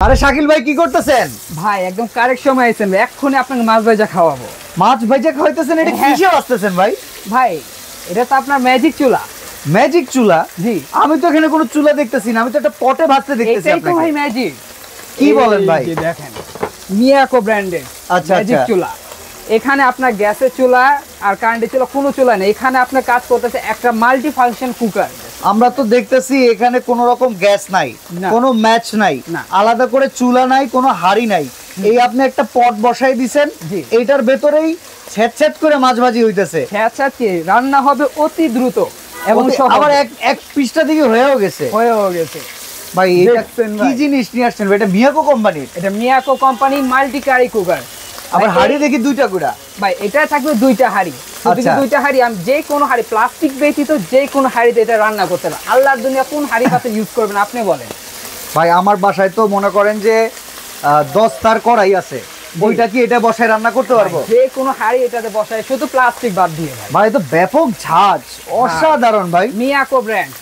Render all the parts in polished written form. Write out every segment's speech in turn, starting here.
আরে শাকিল ভাই কি করতেছেন? ভাই একদম কারেক্ট সময় আইছেন, এক্ষুনি আপনাকে মাছ ভাজা খাওয়াবো। মাছ ভাজা খাওয়াইতেছেন? এটা কিসে আসতেছেন ভাই? ভাই এটা তো আপনার ম্যাজিক চুলা। ম্যাজিক চুলা? জি। আমি তো এখানে কোনো চুলা দেখতেছি না, আমি তো একটা পটে ভাজতে দেখতেছি এটাই তো আপনাকে। ভাই ম্যাজিক। কি বলেন ভাই? এই যে দেখেন মিয়াকো ব্র্যান্ডের আচ্ছা ম্যাজিক আচ্ছা চুলা। এখানে আপনার গ্যাসের চুলা আর কারেন্টের চুলা কোনো চুলা নেই, এখানে আপনার কাজ করতেছে একটা মাল্টি ফাংশন কুকার। আমরা তো দেখতেছি এখানে কোনো রকম গ্যাস নাই, না। কোনো ম্যাচ নাই, না। আলাদা করে চুলা নাই, কোনো হাড়ি নাই। এই আপনি একটা পট বসাই দিবেন, জি। এইটার ভেতরেই ছেদ করে মাছ ভাজি হইতেছে। হ্যাঁ, রান্না হবে অতি দ্রুত এবং আবার এক পৃষ্ঠা দিকে হয়েও গেছে। হয়ে গেছে। ভাই এটা দেখছেন কি ভাই? জিনিস নিয়ে আসছেন ভাই? এটা মিয়াকো কোম্পানির? এটা Miyako company multi curry cooker. আবার হাড়ি দেখি দুইটা গুড়া। ভাই এটা থাকবে দুইটা হাড়ি, আচ্ছা। দুইটা হাড়ি। আমি যে কোনো হাড়ি, প্লাস্টিক ব্যতীত যে কোনো হাড়িতে এটা রান্না করতে পারবেন। আল্লাহর দুনিয়া কোন হাড়ি পাতে ইউজ করবেন আপনি বলেন? ভাই আমার বাসায় তো মনে করেন যে 10 তার কড়াই আছে, ওইটা কি এটা বসায় রান্না করতে পারবো? যে কোনো হাড়ি এটাতে বসায়, শুধু প্লাস্টিক বাদ দিয়ে। ভাই তো ব্যাপক ঝাঁজ, অসাধারণ ভাই। মিয়াকো ব্র্যান্ড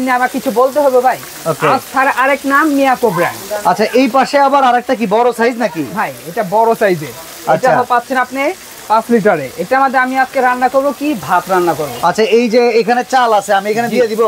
নিয়ে আমার কিছু বলতে হবে ভাই? Okay. আর আরেক নাম মিয়াকো ব্র্যান্ড। আচ্ছা, এই পাশে আবার আরেকটা কি বড় সাইজ নাকি? ভাই এটা বড় সাইজের, এটা আচ্ছা। পাচ্ছেন আপনি 5 লিটারে। এটার মধ্যে আমি আজকে রান্না করব কি, ভাত রান্না করব। আচ্ছা, এই যে এখানে চাল আছে, আমি এখানে দিয়ে দিব,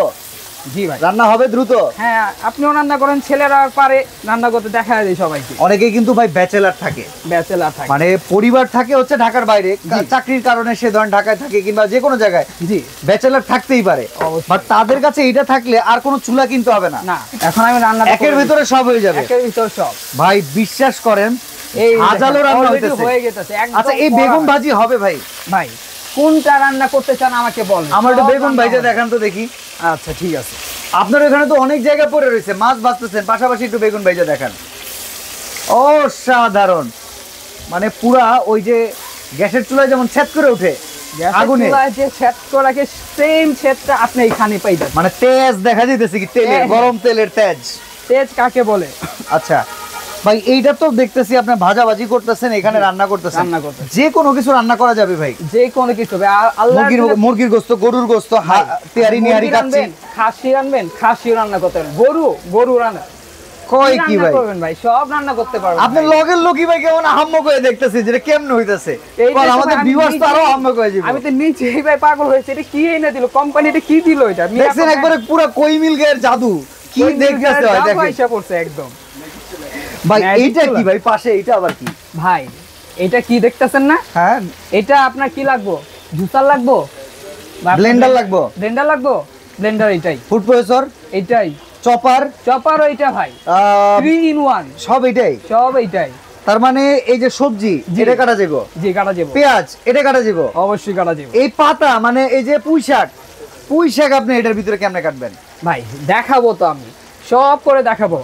জি ভাই। রান্না হবে দ্রুত? হ্যাঁ, আপনিও রান্না করেন, ছেলেরা পারে রান্না করতে, দেখা যায় সবাইকে। অনেকেই কিন্তু ভাই ব্যাচেলার থাকে, ব্যাচেলার থাকে, মানে পরিবার থাকে হচ্ছে ঢাকার বাইরে, চাকরির কারণে সে ধরেন ঢাকায় থাকে কিংবা যে কোনো জায়গায় জি ব্যাচেলার থাকতেই পারে। অবশ্যই। বাট তাদের কাছে এটা থাকলে আর কোনো চুলা কিনতে হবে না। না, এখন আমি রান্না একের ভিতরে সব হয়ে যাবে। একের ভিতর সব। ভাই বিশ্বাস করেন, এই হাজারো রান্না already হইতেছে। হয়ে গেছে একদম। আচ্ছা, এই বেগুন ভাজি হবে ভাই? ভাই কোনটা রান্না করতে চান আমাকে বলেন। আমার একটু সব বেগুন রান্না ভাইজা হবে। দেখান তো দেখি। আচ্ছা ঠিক আছে। আপনার ওখানে তো অনেক জায়গা পড়ে রয়েছে, মাছ ভাজতেছেন, পাশাপাশি একটু বেগুন ভাইজা দেখান। অসাধারণ, মানে পুরা ওই যে গ্যাসের চুলায় যেমন ছেদ করে ওঠে গ্যাসের আগুনে, চুলায় যে সেট করাকে সেম সেটটা আপনি এখানে পাইবেন। মানে তেজ দেখা যাইতেছে কি, তেলের, হ্যাঁ। গরম তেলের তেজ। তেজ কাকে বলে? আচ্ছা ভাই, এইটা তো দেখতেছি আপনি ভাজাভাজি করতেছেন, এখানে রান্না করতেছেন। রান্না করতেছেন। যে কোনো কিছু রান্না করা যাবে ভাই? যে কোনো কিছু হবে। আল্লাহ মুরগির গোস্ত, গরুর গোস্ত, তেয়ারি নিয়ারি কাচ্চি, খাসি রান্নবেন, খাসি রান্না করতে পারবেন, গরু রান্না কয় কি ভাই? করবেন ভাই, সব রান্না করতে পারবেন। আপনি লগের লোকি ভাই কেমন আহাম্মক হয়ে দেখতেছি, যেটা কেমন হইতাছে। এইটার আমাদের সময় আমি ভিউয়ার্স তো আরো নিজেই- আহাম্মক হয়ে যাবে। আমি তো নিজেই ভাই পাগল হয়েছে, এটা কি এনে দিল কোম্পানি, এটা কি দিল এটা? দেখছেন একবারে পুরো কই মিল্কের জাদু, কি দেখতেছে ভাই দেখেন পয়সা পড়ছে একদম। ভাই। Magic এইটা কি চুলা। ভাই পাশে, এইটা আবার কি? ভাই এটা কি দেখতেছেন না? হ্যাঁ, এটা আপনার কি লাগবো? জুসার লাগবো, ব্লেন্ডার লাগবো, ব্লেন্ডার লাগবো, ব্লেন্ডার এটাই, ফুড প্রসেসর, এটাই, চপার, চপার এইটা ভাই, 3 in 1 সব এটাই। সব এইটাই। তার মানে এই যে সবজি, জি। এটা কাটা যাবে, জি কাটা যাবো, পেঁয়াজ এটা কাটা যাবে, অবশ্যই কাটা যাবো। এই পাতা মানে এই যে পুঁই শাক আপনি এটার ভিতরে কেমনে কাটবেন? ভাই দেখাবো তো, আমি সব করে দেখাবো।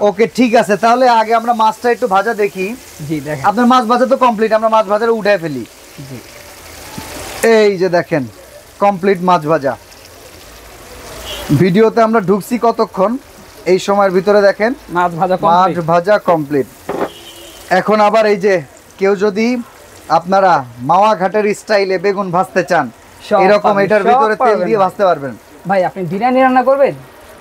ওকে ঠিক আছে, তাহলে আগে আমরা মাছটা একটু ভাজা দেখি। জি দেখেন। আপনার মাছ ভাজা তো কমপ্লিট, আমরা মাছ ভাজাটা উঠায় ফেলি। জি এই যে দেখেন কমপ্লিট মাছ ভাজা। ভিডিওতে আমরা ঢুকছি কতক্ষণ, এই সময়ের ভিতরে দেখেন মাছ ভাজা মাছ complete। ভাজা কমপ্লিট। এখন আবার এই যে কেউ যদি আপনারা মাওয়া ঘাটের স্টাইলে বেগুন ভাজতে চান, সব এরকম পাবেন, এটার সব ভিতরে তেল পাবেন দিয়ে ভাই। ভাজতে পারবেন। ভাই আপনি বিরিয়ানি রান্না করবেন?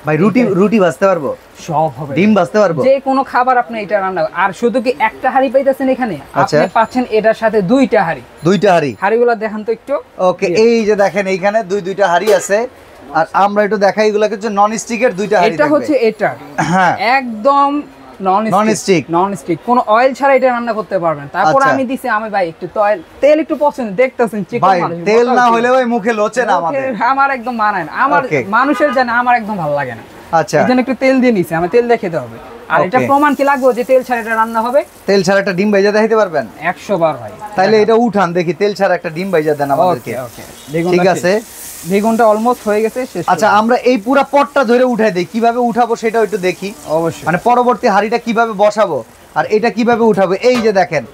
ভাই রুটি ভাজতে পারবো, সব হবে। ডিম ভাজতে পারবো, যে কোনো খাবার আপনি এটা রান্না, আর শুধু কি একটা হাড়ি পাইতেছেন এখানে? আচ্ছা। আপনি পাচ্ছেন এটার সাথে 2টা হাড়ি। 2টা হাঁড়ি। হাড়িগুলো দেখান তো একটু। ওকে, এই যে দেখেন এইখানে 2টা হাঁড়ি আছে। আর আমরা একটু দেখাই, এগুলোকে হচ্ছে নন স্টিকের 2টা হাঁড়ি এটা থাকবে। হচ্ছে এটা হ্যাঁ, একদম Non-stick। নন স্টিক, কোনো অয়েল ছাড়া এটা রান্না করতে পারবেন। তারপর আচ্ছা। আমি দিছি, আমি ভাই একটু তেল একটু পছন্দ, দেখতেছেন চিকন ভাই মানুষ, তেল মোটা না তেল। হলে ভাই মুখে লোচে না আমাদের। আমার একদম মানায় না, আমার Okay. মানুষের জানে, আমার একদম ভালো লাগে না। আচ্ছা, এই জন্য একটু তেল দিয়ে নিছি, আমি তেল দেখে দিতে হবে। আর এটা Okay. প্রমাণ কি লাগবে যে তেল ছাড়া এটা রান্না হবে? তেল ছাড়া একটা ডিম ভাইজা দেখাইতে পারবেন? 100 বার ভাই। তাইলে এটা উঠান দেখি, তেল ছাড়া একটা ডিম ভাইজা দেন আমাদেরকে। ওকে, ঠিক আছে। বেগুনটা অলমোস্ট হয়ে গেছে, শেষ। আচ্ছা, আমরা এই পুরো পটটা ধরে উঠাই দেই, কিভাবে উঠাবো সেটাও একটু দেখি। অবশ্যই। মানে পরবর্তী হাঁড়িটা কিভাবে বসাবো আর এটা কিভাবে উঠাবো। এই যে দেখেন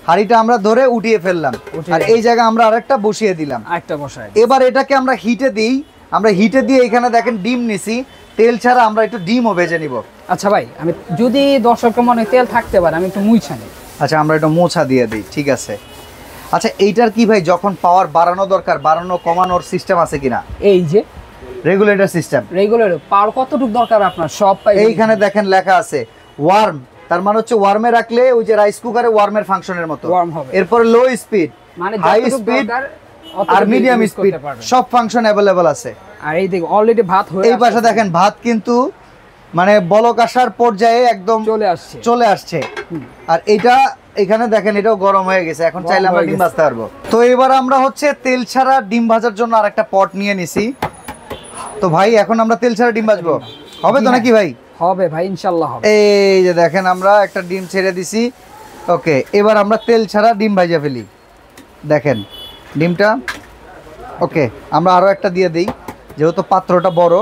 হাঁড়িটা আমরা ধরে উঠিয়ে ফেললাম, আর এই জায়গায় আমরা আরেকটা বসিয়ে দিলাম। একটা বসাই। এবার এটাকে আমরা হিটে দিই, আমরা হিটে দিয়ে এখানে দেখেন ডিম নিছি, তেল ছাড়া আমরা একটু ডিমও ভেজে নিব। আচ্ছা ভাই, আমি যদি দর্শকের মনে তেল থাকতে পারে, আমি একটু মুইছা নিই। আচ্ছা, আমরা একটু মোছা দিয়ে দিই, ঠিক আছে। আচ্ছা, এইটার কি ভাই যখন পাওয়ার বাড়ানো দরকার, বাড়ানো কমানোর সিস্টেম আছে কিনা? এই যে রেগুলেটর সিস্টেম, রেগুলার পাওয়ার কতটুকু দরকার আপনার সব পাই। এইখানে দেখেন লেখা আছে ওয়ার্ম, তার মানে হচ্ছে ওয়ার্মে রাখলে ওই যে রাইস কুকারে ওয়ার্মের ফাংশনের মতো ওয়ার্ম হবে। এরপরে লো স্পিড, মানে হাই যতটুকু স্পিড দরকার আর মিডিয়াম স্পিড সব ফাংশন अवेलेबल আছে। আর এই দিকে অলরেডি ভাত হয়ে এই পাশে দেখেন ভাত কিন্তু মানে বলক আসার পর্যায়ে একদম চলে আসছে। আর এটা এখানে দেখেন এটাও গরম হয়ে গেছে, এখন চাইলে আমরা ডিম ভাজতে পারবো। তো এবার আমরা হচ্ছে তেল ছাড়া ডিম ভাজার জন্য আরেকটা পট নিয়ে নিছি। তো ভাই এখন আমরা তেল ছাড়া ডিম ভাজবো, হবে তো নাকি ভাই? হবে ভাই, ইনশাআল্লাহ হবে। এই যে দেখেন আমরা একটা ডিম ছেড়ে দিছি। ওকে, এবার আমরা তেল ছাড়া ডিম ভাজা ফেলি। দেখেন ডিমটা, ওকে আমরা আরো একটা দিয়ে দেই যেহেতু পাত্রটা বড়।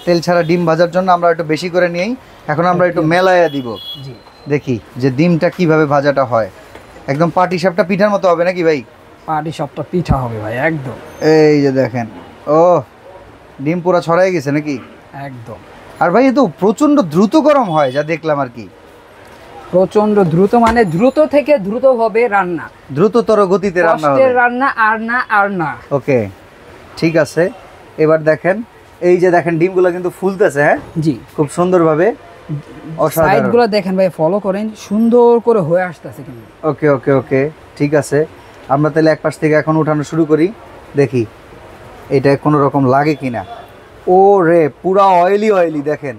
তেল ছাড়া ডিম ভাজার জন্য আমরা একটু বেশি করে নিই। এখন আমরা একটু মেলায়া দিব, দেখি যে ডিমটা কিভাবে ভাজাটা হয়। একদম পাটি সাপটা পিঠার মতো হবে নাকি ভাই? পাটি সাপটা পিঠা হবে ভাই একদম। এই যে দেখেন, ও ডিম পুরো ছড়াই গেছে নাকি? একদম। আর ভাই এ তো প্রচন্ড দ্রুত গরম হয় যা দেখলাম আর কি। প্রচন্ড দ্রুত মানে দ্রুত থেকে দ্রুত হবে রান্না, দ্রুততর গতিতে রান্না হবে। রান্না আর না। ওকে ঠিক আছে, এবার দেখেন এই যে দেখেন ডিমগুলো কিন্তু ফুলতেছে। হ্যাঁ জি, খুব সুন্দরভাবে। সাইডগুলো দেখেন ভাই, ফলো করেন, সুন্দর করে হয়ে আসতেছে কিন্তু। ওকে ওকে ওকে ঠিক আছে, আমরা তাহলে এক পাশ থেকে এখন উঠানো শুরু করি, দেখি এটা কোনো রকম লাগে কিনা। ও রে পুরা অয়েলি অয়েলি, দেখেন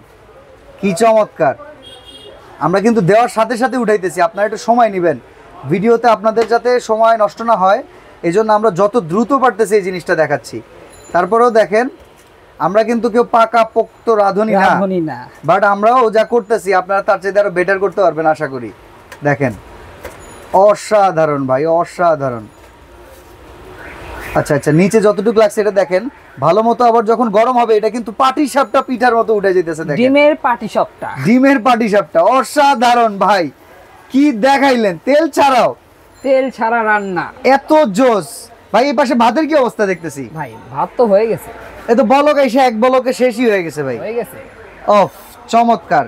কি চমৎকার। আমরা কিন্তু দেওয়ার সাথে সাথে উঠাইতেছি, আপনারা একটু সময় নেবেন ভিডিওতে, আপনাদের যাতে সময় নষ্ট না হয় এই জন্য আমরা যত দ্রুত পারতেছি এই জিনিসটা দেখাচ্ছি। তারপরেও দেখেন আমরা কিন্তু কেউ পাকা পোক্ত রাঁধুনি না, বাট আমরাও যা করতেছি আপনারা তার চেয়ে আরো বেটার করতে পারবেন আশা করি। দেখেন অসাধারণ ভাই, অসাধারণ। আচ্ছা আচ্ছা, নিচে যতটুকু লাগছে এটা দেখেন ভালো মতো। আবার যখন গরম হবে এটা কিন্তু পাটি সাপটা পিঠার মতো উঠে যেতেছে। দেখেন ডিমের পাটি সাপটা, ডিমের পাটি সাপটা অসাধারণ ভাই। কি দেখাইলেন, তেল ছাড়াও, তেল ছাড়া রান্না, এত জোস ভাই। এই পাশে ভাতের কি অবস্থা দেখতেছি ভাই? ভাত তো হয়ে গেছে, এ তো বলক এসে এক বলকে শেষই হয়ে গেছে ভাই, হয়ে গেছে। অফ চমৎকার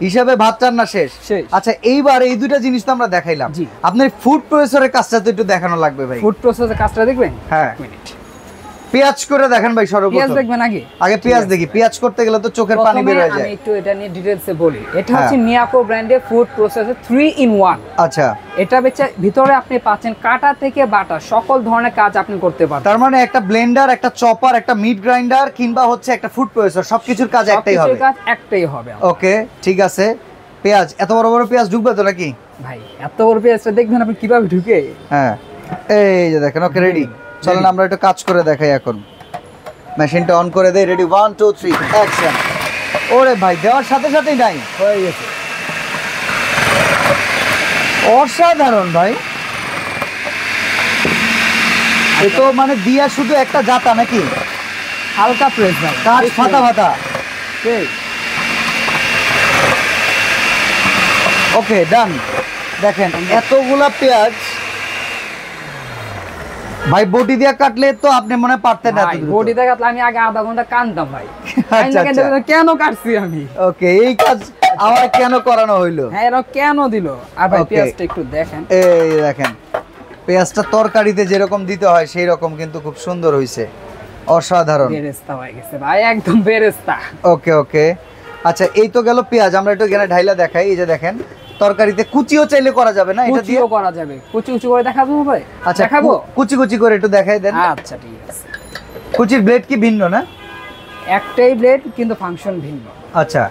হিসাবে ভাত রান্না শেষ। আচ্ছা এইবার এই দুইটা জিনিস তো আমরা দেখাইলাম, আপনার ফুড প্রসেসরের কাজটা তো একটু দেখানো লাগবে ভাই। ফুড প্রসেসরের কাজটা দেখবেন? হ্যাঁ, পেঁয়াজ করে দেখেন ভাই। সর্বপ্রথম পেঁয়াজ দেখবেন আগে পেঁয়াজ দেখি। পেঁয়াজ করতে গেলে তো চোখের পানি বের হয়ে যায়। আমি একটু এটা নিয়ে ডিটেইলসে বলি। এটা হচ্ছে মিয়াকো ব্র্যান্ডের ফুড প্রসেসর 3 in 1। আচ্ছা, এটা ভিতরে আপনি পাচ্ছেন কাটা থেকে বাটা সকল ধরনের কাজ আপনি করতে পারবেন। তার মানে একটা ব্লেন্ডার, একটা চপার, একটা মিট গ্রাইন্ডার কিংবা হচ্ছে একটা ফুড প্রসেসর সবকিছুর কাজ একটাই হবে। সবকিছুর কাজ একটাই হবে। ওকে ঠিক আছে। পেঁয়াজ এত বড় বড় পেঁয়াজ ঢুকবে তো নাকি ভাই? এত বড় পেঁয়াজটা দেখবেন আপনি কিভাবে ঢুকে। হ্যাঁ এই যে দেখেন। ওকে রেডি, চলেন আমরা একটু কাজ করে দেখাই। এখন মেশিনটা অন করে দেই। Ready 1 2 3 action. ওরে ভাই দেওয়ার সাথে সাথেই নাই হয়ে গেছে। অসাধারণ ভাই। এ তো মানে দিয়া শুধু একটা জাতা নাকি? হালকা প্রেস ভাই, কাজ ফাটা ফাটা। ওকে ডান। দেখেন এতগুলা পেঁয়াজ ভাই বটি দিয়ে কাটলে তো আপনি মনে পারতেন না। বটি দিয়ে কাটলে আমি আগে আধা ঘন্টা কাঁদতাম ভাই। আচ্ছা কেন কাটছি আমি? ওকে, এই কাজ আমার কেন করানো হইলো? হ্যাঁ, এরা কেন দিল? আর ভাই পেঁয়াজটা একটু দেখেন। এই দেখেন পেঁয়াজটা তরকারিতে যেরকম দিতে হয় সেই রকম কিন্তু খুব সুন্দর হইছে, অসাধারণ। বেরেস্তা হয়ে গেছে ভাই, একদম বেরেস্তা। ওকে ওকে আচ্ছা, এই তো গেল পেঁয়াজ। আমরা একটু এখানে ঢাইলা দেখাই। এই যে দেখেন তরকারিতে কুচিও চাইলে করা যাবে না? এটা দিয়েও করা যাবে। কুচি কুচি করে দেখাবো ভাই? আচ্ছা দেখাবো, কুচি কুচি করে একটু দেখাই দেন। আচ্ছা ঠিক আছে। কুচির ব্লেড কি ভিন্ন না? একটাই ব্লেড কিন্তু ফাংশন ভিন্ন। আচ্ছা,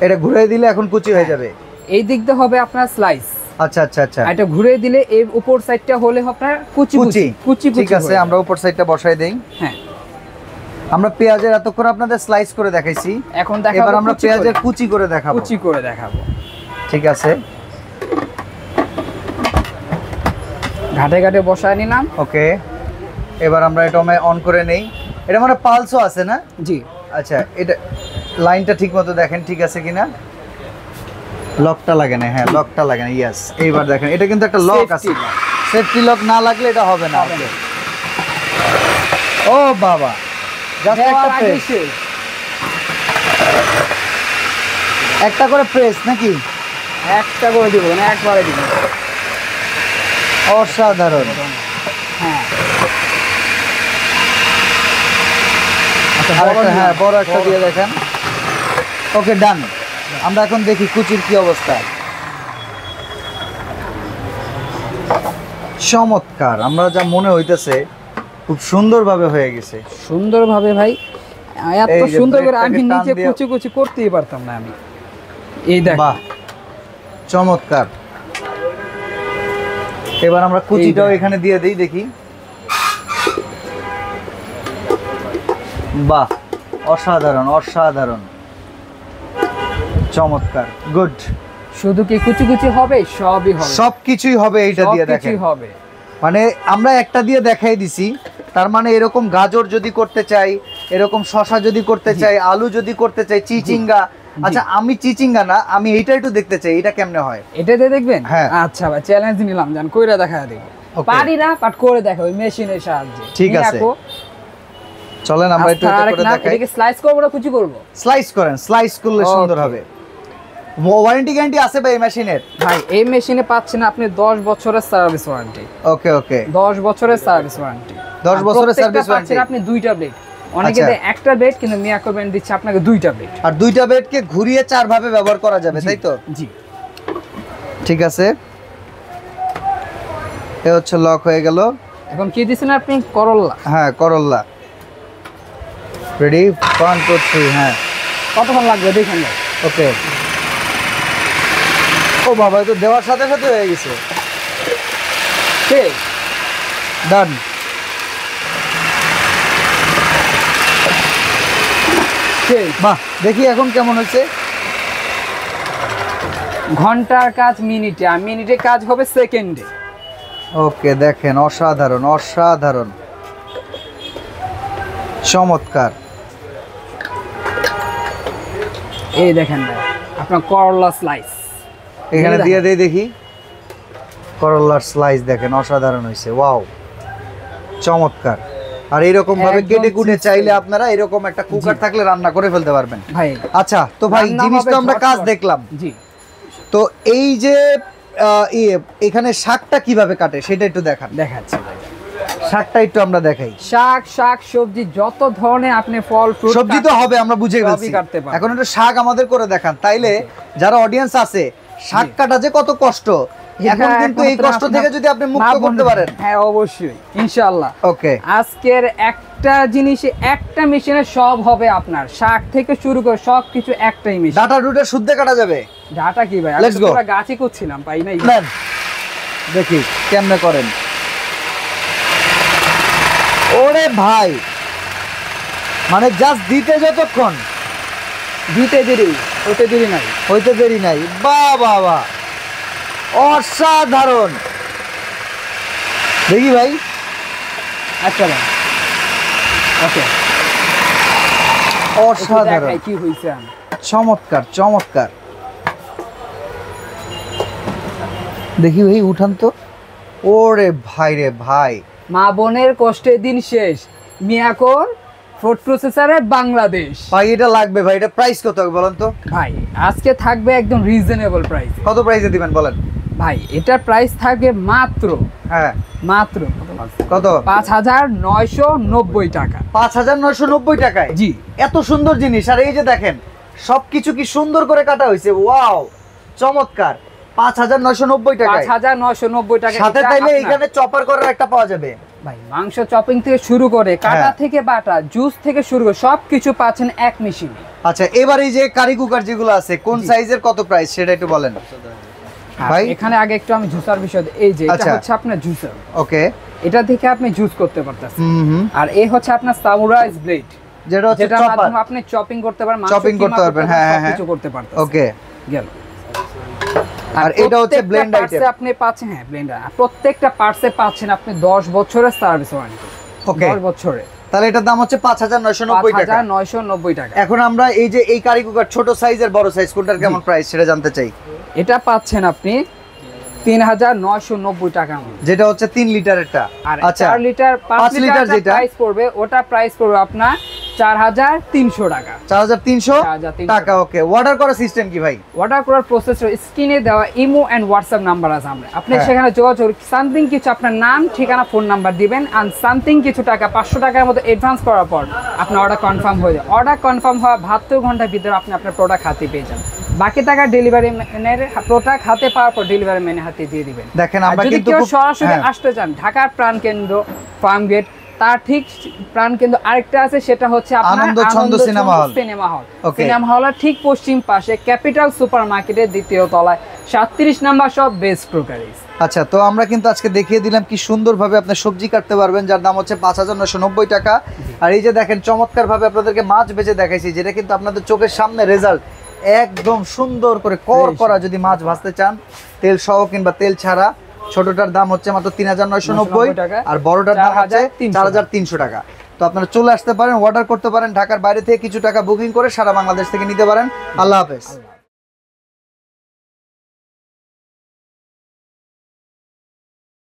এটা ঘুরিয়ে দিলে এখন কুচি হয়ে যাবে। এই দিক দিয়ে হবে আপনার স্লাইস। আচ্ছা আচ্ছা আচ্ছা, এটা ঘুরিয়ে দিলে এই উপর সাইডটা হলে আপনার কুচি কুচি কুচি। ঠিক আছে, আমরা উপর সাইডটা বসাই দেই। হ্যাঁ, আমরা পেঁয়াজের এতক্ষণ আপনাদের স্লাইস করে দেখাইছি, এখন দেখাবো এবার আমরা পেঁয়াজের কুচি করে দেখাবো। কুচি করে দেখাবো, ঠিক আছে। ঘাটে ঘাটে বসায় নিলাম। ওকে, এবার আমরা এটা অন করে নেই। এটা মানে পালসও আছে না? জি। আচ্ছা, এটা লাইনটা ঠিক মতো দেখেন ঠিক আছে কিনা। লকটা লাগে না? হ্যাঁ লকটা লাগে না। ইয়েস, এইবার দেখেন এটা কিন্তু একটা লক আছে। সেফটি লক না লাগলে এটা হবে না। ও বাবা, একটা করে প্রেস নাকি? একটা করে দিব না, একবারে দিব। অসাধারণ। হ্যাঁ, হ্যাঁ বড় একটা দিয়ে দেখেন। ওকে ডান। আমরা এখন দেখি কুচির কি অবস্থা। চমৎকার, আমরা যা মনে হইতেছে খুব সুন্দরভাবে হয়ে গেছে। সুন্দরভাবে ভাই, এত এই যে সুন্দর করে ব্লেডটাকে আমি টান নিচে দিয়ে- কুচি কুচি করতেই পারতাম না আমি। এই দেখ, বাহ চমৎকার। এবার আমরা কুচিটাও দেখ। এখানে দিয়ে দেই, দেখি। বাহ অসাধারণ অসাধারণ, চমৎকার, গুড। শুধু কি কুচি কুচি হবে? সবই হবে, সবকিছুই হবে এইটা দিয়ে, দেখেন। সবকিছুই হবে। মানে আমরা একটা দিয়ে দেখাই দিছি, তার মানে এরকম গাজর যদি করতে চাই, এরকম শশা যদি করতে চাই, আলু যদি করতে চাই, চিচিঙ্গা। আচ্ছা আমি চিচিঙ্গা না, আমি এইটা একটু দেখতে চাই, এটা কেমনে হয়? এটাতে দেখবেন? হ্যাঁ। আচ্ছা ভাই, চ্যালেঞ্জ নিলাম, জান কইরা দেখা দেব। Okay. পারি না, বাট করে দেখো ওই মেশিনের সাহায্যে। ঠিক নিয়ে আছে। রাখো। চলেন আমরা একটু আচ্ছা, এটা আরেক করে নাম, দেখাই। এটাকে স্লাইস করবো না কুচি করবো? স্লাইস করেন, স্লাইস করলে সুন্দর Okay. হবে। ওয়ারেন্টি গ্যারান্টি আছে ভাই এই মেশিনের? ভাই এই মেশিনে পাচ্ছেন আপনি 10 বছরের সার্ভিস ওয়ারেন্টি। ওকে ওকে, 10 বছরের সার্ভিস ওয়ারেন্টি। 10 বছরের সার্ভিস ওয়ারেন্টি। আপনি দুইটা ব্লেড, অনেকে আচ্ছা। দেয় একটা ব্লেড, কিন্তু মিয়া করবেন দিচ্ছে আপনাকে দুইটা ব্লেড। আর দুইটা বেডকে ঘুরিয়ে 4 ভাবে ব্যবহার করা যাবে, তাই তো? জি। ঠিক আছে, এ হচ্ছে লক হয়ে গেল। এখন কি দিছেন আপনি? করল্লা। হ্যাঁ করল্লা। রেডি, 1 2 3। হ্যাঁ কতক্ষণ লাগবে দেখেন ভাই। ওকে। ও বাবা, তো দেওয়ার সাথে সাথে হয়ে গেছে। ঠিক, ডান। ঠিক। বাহ, দেখি এখন কেমন হচ্ছে। ঘন্টার কাজ মিনিটে, আর মিনিটে কাজ হবে সেকেন্ডে। ওকে, দেখেন অসাধারণ অসাধারণ, চমৎকার। এই দেখেন ভাই, আপনার করলা স্লাইস এখানে দেখেন। দিয়ে দেই দেখি। করলার স্লাইস দেখেন অসাধারণ হয়েছে, ওয়াও চমৎকার। আর এরকম ভাবে একদম কেটে কুটে চিপস চাইলে টাইপ। আপনারা এরকম একটা কুকার জি। থাকলে রান্না করে ফেলতে পারবেন। ভাই আচ্ছা তো ভাই, রান্না জিনিস হবে তো আমরা কাজ ঝটপট। দেখলাম, জি। তো এই যে এখানে শাকটা কিভাবে কাটে সেটা একটু দেখান। দেখাচ্ছি ভাই। শাকটা একটু আমরা দেখাই। শাক সবজি যত ধরনের আপনি ফল ফ্রুট সবজি তো হবে, আমরা বুঝে সবই গেছি। কাটতে পারবো। এখন একটু শাক আমাদের করে দেখান, তাইলে যারা অডিয়েন্স আছে, শাক কাটা যে কত কষ্ট, এখন কিন্তু এই কষ্ট থেকে যদি আপনি মুক্ত করতে পারেন। হ্যাঁ অবশ্যই, ইনশাআল্লাহ। ওকে, আজকের একটা জিনিসে একটা মেশিনে সব হবে আপনার, শাক থেকে শুরু করে সবকিছু একটাই মেশিন। ডাটা রুটে শুদ্ধে কাটা যাবে। ডাটা কি ভাই, Let's আমি তো go. পুরো গাছই করছিলাম, পাই নাই। নেন, দেখি কেমনে করেন। ওরে ভাই, মানে জাস্ট দিতে যতক্ষণ, দিতে দেরি হতে দেরি নাই। হইতে দেরি নাই। বাহ বাহ বাহ, অসাধারণ। দেখি ভাই, আচ্ছা ভাই, ওকে, অসাধারণ, দেখাই কি হইছে। আমি চমৎকার চমৎকার। দেখি ভাই, উঠান তো। ওরে ভাই রে ভাই, মা বোনের কষ্টের দিন শেষ, মিয়াকোর ফুড প্রসেসরে বাংলাদেশ। ভাই এটা লাগবে ভাই, এটা প্রাইস কত হবে বলেন তো? ভাই আজকে থাকবে একদম রিজনেবল প্রাইস। কত প্রাইসে দিবেন বলেন? ভাই এটার প্রাইস থাকবে মাত্র হ্যাঁ মাত্র কত? 5,990 টাকা। 5,990 টাকায়? জি। এত সুন্দর জিনিস, আর এই যে দেখেন সবকিছু কি সুন্দর করে কাটা হয়েছে, ওয়াও চমৎকার। 5,990 টাকায় 5,990 টাকা। সাথে এটা তাইলে আপনার- এখানে চপার করার একটা পাওয়া যাবে। ভাই মাংস চপিং থেকে শুরু করে কাটা হ্যাঁ। থেকে বাটা, জুস থেকে শুরু করে সবকিছু পাচ্ছেন এক মেশিনে। আচ্ছা এবার এই যে কারি কুকার যেগুলো আছে, কোন জি। সাইজের কত প্রাইস সেটা একটু বলেন ভাই। এখানে আগে একটু আমি জুসার বিষয় এই যে এটা আচ্ছা। হচ্ছে আপনার জুসার, ওকে। এটা থেকে আপনি জুস করতে পারতেছেন। হুম, আর এই হচ্ছে আপনার সামুরাইজ ব্লেড, যেটা হচ্ছে যেটার চপার। মাধ্যমে আপনি চপিং করতে পারবেন, মাংস Chopping করতে কিমা পারবেন, হ্যাঁ, হ্যাঁ, সবকিছু করতে পারতেছেন। ওকে। গেল। আর এটা হচ্ছে প্রত্যেকটা blend parts-এ item। আপনি পাচ্ছেন, হ্যাঁ ব্লেন্ডার, প্রত্যেকটা পার্টসে পাচ্ছেন আপনি 10 বছরের সার্ভিস ওয়ারেন্টি। ওকে। 10 বছরে তাহলে এটার দাম হচ্ছে 5,990 টাকা। 5,990 টাকা। এখন আমরা এই যে এই কারি কুকার ছোট সাইজের বড় সাইজ কোনটার কেমন প্রাইস সেটা জানতে চাই। এটা পাচ্ছেন আপনি 3,990 টাকা। যেটা হচ্ছে 3 লিটারেরটা। আর আচ্ছা 4 লিটার 5 5 লিটার লিটার যেটা প্রাইস পড়বে, ওটা প্রাইস পড়বে আপনার 4,300 টাকা। 4,300 4,300 টাকা। ওকে, অর্ডার করার সিস্টেম কি ভাই? অর্ডার করার প্রসেস স্ক্রিনে দেওয়া ইমো এন্ড হোয়াটসঅ্যাপ নাম্বার আছে আমরা, আপনি হ্যাঁ। সেখানে যোগাযোগ সামথিং কিছু আপনার নাম ঠিকানা ফোন নাম্বার দিবেন, আর সামথিং কিছু টাকা 500 টাকার মতো অ্যাডভান্স করার পর আপনার অর্ডার কনফার্ম হয়ে যায়। অর্ডার কনফার্ম হওয়া 72 ঘন্টার ভিতরে আপনি আপনার প্রোডাক্ট হাতে পেয়ে যান। বাকি টাকা ডেলিভারি ম্যানের প্রোডাক্ট হাতে পাওয়ার পর ডেলিভারি ম্যানের হাতে দিয়ে দিবেন। দেখেন আর আমরা যদি কিন্তু কেউ খুব- সরাসরি হ্যাঁ। আসতে চান ঢাকার প্রাণকেন্দ্র ফার্ম গেট, তার ঠিক প্রাণকেন্দ্র আরেকটা আছে, সেটা হচ্ছে আপনার Anandachhanda cinema hall. Cinema hall. Okay. Cinema হলের ঠিক পশ্চিম পাশে ক্যাপিটাল সুপার মার্কেটের দ্বিতীয় তলায় 37 নাম্বার শপ বেস্ট ক্রোকারিজ। আচ্ছা, তো আমরা কিন্তু আজকে দেখিয়ে দিলাম কি সুন্দরভাবে আপনি সবজি কাটতে পারবেন, যার দাম হচ্ছে 5,990 টাকা। আর এই যে দেখেন চমৎকারভাবে আপনাদেরকে মাছ ভেজে দেখাইছি, যেটা কিন্তু আপনাদের চোখের সামনে রেজাল্ট একদম সুন্দর করে করা। যদি মাছ ভাজতে চান তেল সহ কিংবা তেল ছাড়া, ছোটটার দাম হচ্ছে মাত্র 3,990 টাকা, আর বড়টার দাম হচ্ছে 4,300 4,300 টাকা। তো আপনারা চলে আসতে পারেন, অর্ডার করতে পারেন, ঢাকার বাইরে থেকে কিছু টাকা বুকিং করে সারা বাংলাদেশ থেকে নিতে পারেন। আল্লাহ হাফেজ।